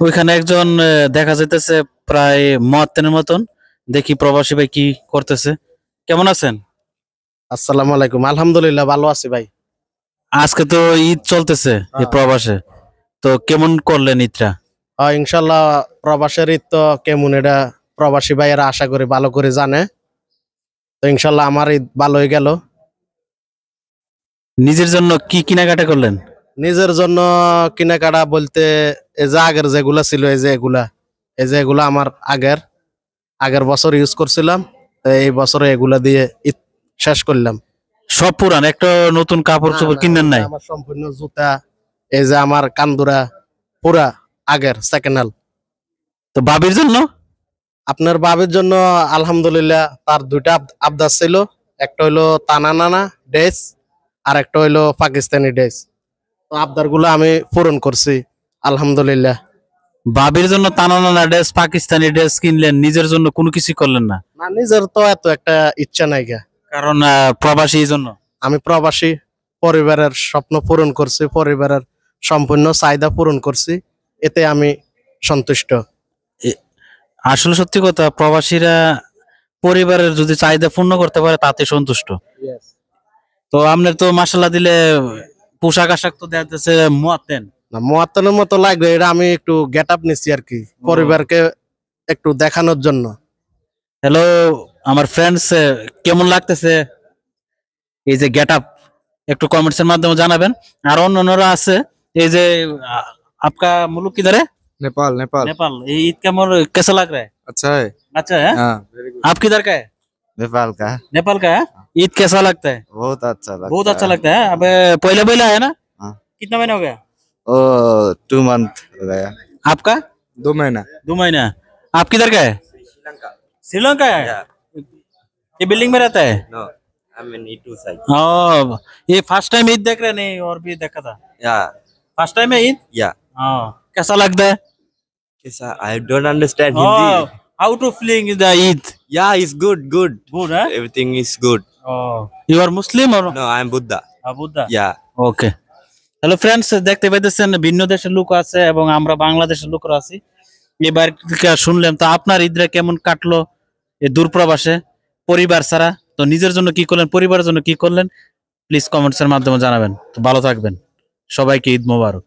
ওইখানে একজন দেখা যাইতেছে প্রায় মুয়াত্তিনের মতন। দেখি প্রবাসী ভাই কি করতেছে। কেমন আছেন? আসসালামু আলাইকুম। আলহামদুলিল্লাহ ভালো আছি ভাই। আজকে তো ঈদ চলতেছে এই প্রবাসে, তো কেমন করলেন ঈদটা? ইনশাল্লাহ প্রবাসের ঈদ তো কেমন এটা প্রবাসী ভাইয়েরা আশা করি ভালো করে জানে। তো ইনশাল্লাহ আমার ঈদ ভালোই গেল। নিজের জন্য কি কেনাকাটা করলেন? নিজের জন্য কেনাকাটা বলতে এই যে আগের যেগুলা ছিল এই যে এগুলা আমার আগের বছর ইউজ করছিলাম। তো এই বছরে এগুলা দিয়ে ঈদ শেষ করলাম। সব পুরান, একটা নতুন কাপড় চোপড় কিনেন নাই? আমার সম্পূর্ণ জুতা, এই যে আমার কান্দুরা পুরা আগের সেকেন্ড হ্যান্ড। তো ভাবির জন্য? আপনার বাবির জন্য আলহামদুলিল্লাহ তার দুইটা আবদার ছিল। একটা হইলো তানানানা ড্রেস, আর একটা হইলো পাকিস্তানি ড্রেস। তো আবদার গুলো আমি পূরণ করছি আলহামদুলিল্লাহ। ভাবির জন্য তানানা ড্রেস, পাকিস্তানি ড্রেস কিনলেন, নিজের জন্য কোনো কিছু করলেন না? না, নিজের তো এত একটা ইচ্ছা নাই গা, কারণ প্রবাসী এই জন্য। আমি প্রবাসী, পরিবারের স্বপ্ন পূরণ করছি, পরিবারের সম্পূর্ণ চাহিদা পূরণ করছি, এতে আমি সন্তুষ্ট। আসলে সত্যি কথা, প্রবাসীরা পরিবারের যদি চাহিদা পূর্ণ করতে পারে তাতে সন্তুষ্ট। তো আপনার তো মাসাল্লাহ দিলে পোশাক আশাক তো দেখা যাচ্ছে মুয়াত্তেন। না, মুয়াত্তানের মতো লাগবে, এটা আমি একটু গেট আপ নিচ্ছি আর কি, পরিবারকে একটু দেখানোর জন্য। হ্যালো আমার ফ্রেন্ডস, কেমন লাগতেছে এই যে গেট আপ? একটু কমেন্টস এর মাধ্যমে জানাবেন। আর অন্যান্যরা আছে, এই যে आपका मुल्क किधर है? नेपाल नेपाल। नेपाल। ये ईद कैमर कैसा लग रहा है? अच्छा है। अच्छा है। हाँ आप किधर का है? नेपाल का। नेपाल का है। ईद कैसा लगता है? बहुत अच्छा लगता बहुत अच्छा लगता है। अब पहले पहले आया ना? हाँ। कितना महीना हो गया? ओ 2 मंथ हो गया। आपका? 2 महीना। 2 महीना। आप किधर का है? श्रीलंका। श्रीलंका है। ये बिल्डिंग में रहता है? नो आई मीन ईटू साइड। हाँ, ये फर्स्ट टाइम ईद देख रहे? नहीं और भी देखा था? या फर्स्ट टाइम है ईद? या। हाँ, कैसा लगता है? कैसा? I don't understand Hindi. How to feeling the Eid? Yeah is good good. Good, huh? Everything is good. You are Muslim or? No I am Buddha. Buddha. Yeah okay. Hello friends, দেখতে পাইতেছেন ভিন্ন দেশের লোক আছে এবং আমরা বাংলাদেশের লোকরা আছি। এবার থেকে শুনলাম, তো আপনার ঈদটা কেমন কাটলো এই দূরপ্রবাসে পরিবার ছাড়া? তো নিজের জন্য কি করলেন, পরিবারের জন্য কি করলেন, প্লিজ কমেন্টস এর মাধ্যমে জানাবেন। তো ভালো থাকবেন, সবাইকে ঈদ মোবারক।